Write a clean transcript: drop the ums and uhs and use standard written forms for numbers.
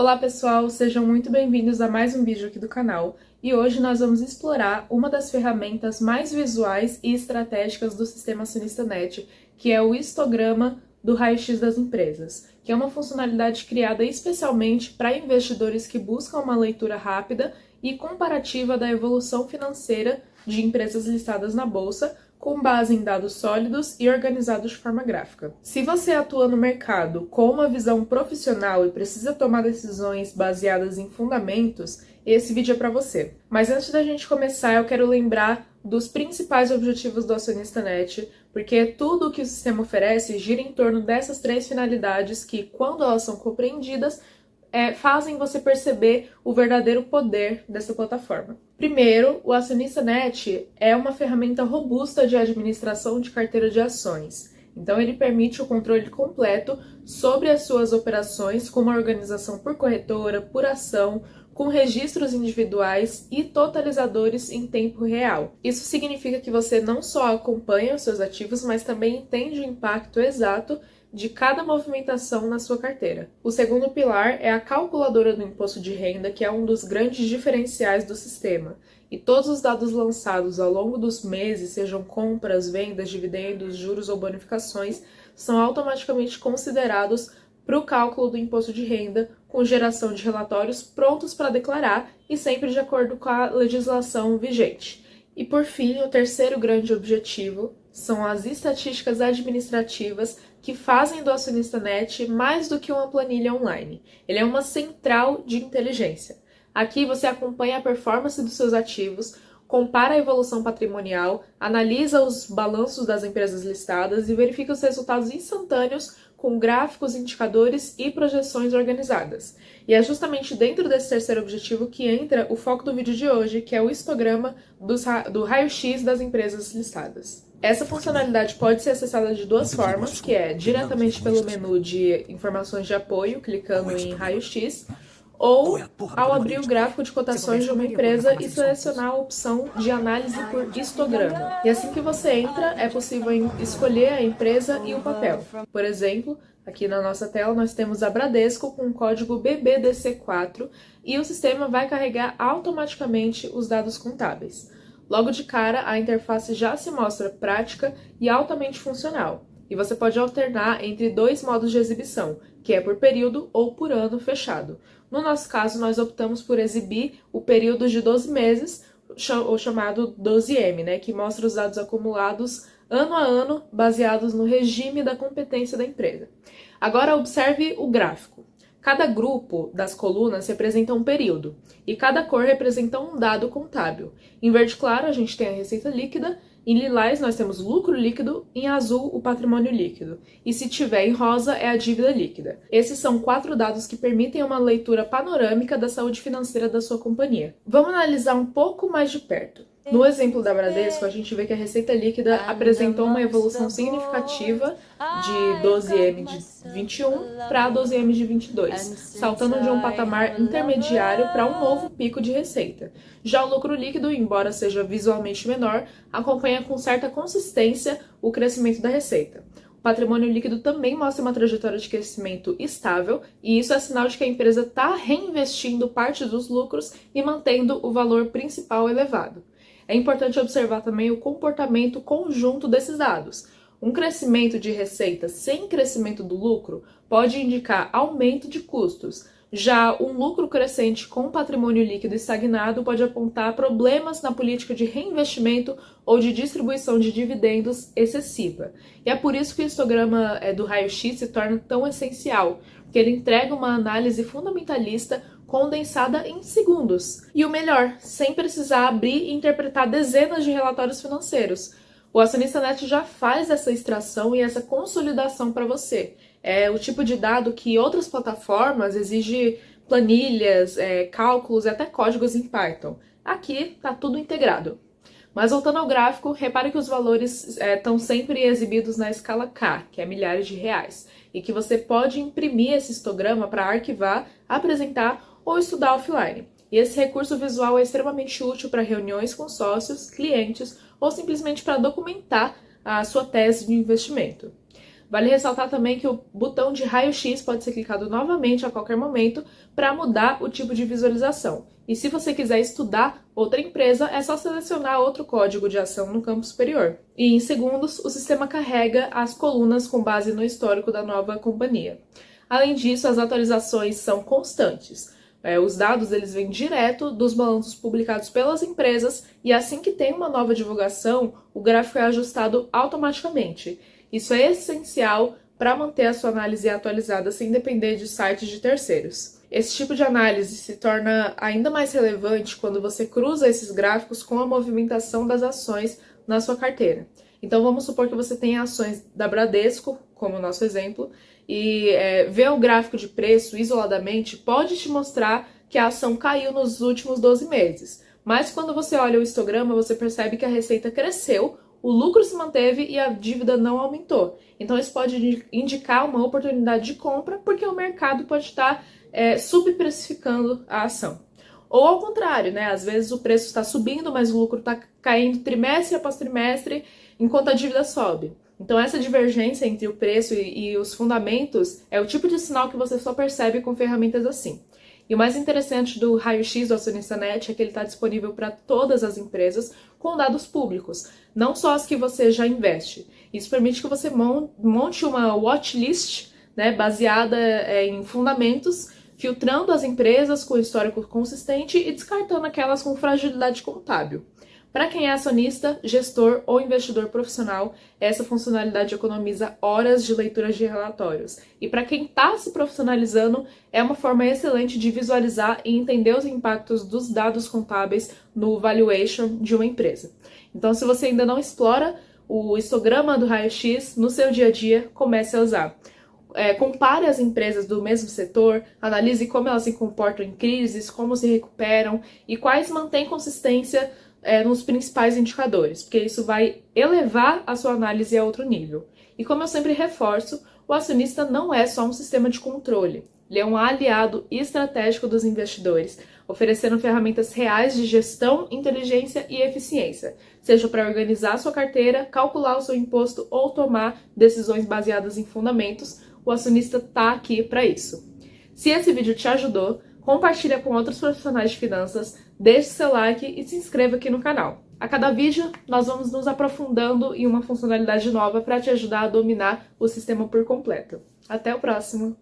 Olá pessoal, sejam muito bem-vindos a mais um vídeo aqui do canal. E hoje nós vamos explorar uma das ferramentas mais visuais e estratégicas do sistema Acionista Net, que é o histograma do raio-x das empresas, que é uma funcionalidade criada especialmente para investidores que buscam uma leitura rápida e comparativa da evolução financeira de empresas listadas na bolsa, com base em dados sólidos e organizados de forma gráfica. Se você atua no mercado com uma visão profissional e precisa tomar decisões baseadas em fundamentos, esse vídeo é para você. Mas antes da gente começar, eu quero lembrar dos principais objetivos do Acionista Net, porque tudo o que o sistema oferece gira em torno dessas três finalidades que, quando elas são compreendidas, fazem você perceber o verdadeiro poder dessa plataforma. Primeiro, o Acionista Net é uma ferramenta robusta de administração de carteira de ações. Então, ele permite o controle completo sobre as suas operações com uma organização por corretora, por ação, com registros individuais e totalizadores em tempo real. Isso significa que você não só acompanha os seus ativos, mas também entende o impacto exato de cada movimentação na sua carteira. O segundo pilar é a calculadora do imposto de renda, que é um dos grandes diferenciais do sistema. E todos os dados lançados ao longo dos meses, sejam compras, vendas, dividendos, juros ou bonificações, são automaticamente considerados para o cálculo do imposto de renda, com geração de relatórios prontos para declarar e sempre de acordo com a legislação vigente. E por fim, o terceiro grande objetivo são as estatísticas administrativas que fazem do Acionista Net mais do que uma planilha online. Ele é uma central de inteligência. Aqui você acompanha a performance dos seus ativos, compara a evolução patrimonial, analisa os balanços das empresas listadas e verifica os resultados instantâneos com gráficos, indicadores e projeções organizadas. E é justamente dentro desse terceiro objetivo que entra o foco do vídeo de hoje, que é o histograma do raio-x das empresas listadas. Essa funcionalidade pode ser acessada de duas formas, que é diretamente pelo menu de informações de apoio, clicando em raio-x, ou ao abrir o gráfico de cotações de uma empresa e selecionar a opção de análise por histograma. E assim que você entra, é possível escolher a empresa e o papel. Por exemplo, aqui na nossa tela nós temos a Bradesco com o código BBDC4 e o sistema vai carregar automaticamente os dados contábeis. Logo de cara, a interface já se mostra prática e altamente funcional. E você pode alternar entre dois modos de exibição, que é por período ou por ano fechado. No nosso caso, nós optamos por exibir o período de 12 meses, o chamado 12M, né, que mostra os dados acumulados ano a ano, baseados no regime da competência da empresa. Agora observe o gráfico. Cada grupo das colunas representa um período, e cada cor representa um dado contábil. Em verde claro, a gente tem a receita líquida, em lilás nós temos lucro líquido, em azul o patrimônio líquido, e se tiver em rosa é a dívida líquida. Esses são 4 dados que permitem uma leitura panorâmica da saúde financeira da sua companhia. Vamos analisar um pouco mais de perto. No exemplo da Bradesco, a gente vê que a receita líquida apresentou uma evolução significativa de 12M de 21 para 12M de 22, saltando de um patamar intermediário para um novo pico de receita. Já o lucro líquido, embora seja visualmente menor, acompanha com certa consistência o crescimento da receita. O patrimônio líquido também mostra uma trajetória de crescimento estável, e isso é sinal de que a empresa está reinvestindo parte dos lucros e mantendo o valor principal elevado. É importante observar também o comportamento conjunto desses dados. Um crescimento de receita sem crescimento do lucro pode indicar aumento de custos. Já um lucro crescente com patrimônio líquido estagnado pode apontar problemas na política de reinvestimento ou de distribuição de dividendos excessiva. E é por isso que o histograma do raio-x se torna tão essencial, porque ele entrega uma análise fundamentalista condensada em segundos. E o melhor, sem precisar abrir e interpretar dezenas de relatórios financeiros. O Acionista Net já faz essa extração e essa consolidação para você. É o tipo de dado que outras plataformas exigem planilhas, cálculos e até códigos em Python. Aqui está tudo integrado. Mas voltando ao gráfico, repare que os valores estão sempre exibidos na escala K, que é milhares de reais, e que você pode imprimir esse histograma para arquivar, apresentar ou estudar offline. E esse recurso visual é extremamente útil para reuniões com sócios, clientes ou simplesmente para documentar a sua tese de investimento. Vale ressaltar também que o botão de raio-x pode ser clicado novamente a qualquer momento para mudar o tipo de visualização. E se você quiser estudar outra empresa, é só selecionar outro código de ação no campo superior. E em segundos, o sistema carrega as colunas com base no histórico da nova companhia. Além disso, as atualizações são constantes. Os dados eles vêm direto dos balanços publicados pelas empresas e assim que tem uma nova divulgação, o gráfico é ajustado automaticamente. Isso é essencial para manter a sua análise atualizada sem depender de sites de terceiros. Esse tipo de análise se torna ainda mais relevante quando você cruza esses gráficos com a movimentação das ações na sua carteira. Então vamos supor que você tenha ações da Bradesco, como o nosso exemplo, e ver o gráfico de preço isoladamente pode te mostrar que a ação caiu nos últimos 12 meses. Mas quando você olha o histograma, você percebe que a receita cresceu, o lucro se manteve e a dívida não aumentou. Então isso pode indicar uma oportunidade de compra, porque o mercado pode estar subprecificando a ação. Ou ao contrário, né? Às vezes o preço está subindo, mas o lucro está caindo trimestre após trimestre, enquanto a dívida sobe. Então essa divergência entre o preço e os fundamentos é o tipo de sinal que você só percebe com ferramentas assim. E o mais interessante do raio-x do Acionista Net é que ele está disponível para todas as empresas com dados públicos, não só as que você já investe. Isso permite que você monte uma watchlist, né, baseada em fundamentos, filtrando as empresas com histórico consistente e descartando aquelas com fragilidade contábil. Para quem é acionista, gestor ou investidor profissional, essa funcionalidade economiza horas de leitura de relatórios. E para quem está se profissionalizando, é uma forma excelente de visualizar e entender os impactos dos dados contábeis no valuation de uma empresa. Então, se você ainda não explora o histograma do raio-x no seu dia a dia, comece a usar. Compare as empresas do mesmo setor, analise como elas se comportam em crises, como se recuperam e quais mantêm consistência nos principais indicadores, porque isso vai elevar a sua análise a outro nível. E como eu sempre reforço, o acionista não é só um sistema de controle, ele é um aliado estratégico dos investidores, oferecendo ferramentas reais de gestão, inteligência e eficiência, seja para organizar sua carteira, calcular o seu imposto ou tomar decisões baseadas em fundamentos. O acionista está aqui para isso. Se esse vídeo te ajudou, compartilha com outros profissionais de finanças, deixe seu like e se inscreva aqui no canal. A cada vídeo, nós vamos nos aprofundando em uma funcionalidade nova para te ajudar a dominar o sistema por completo. Até o próximo!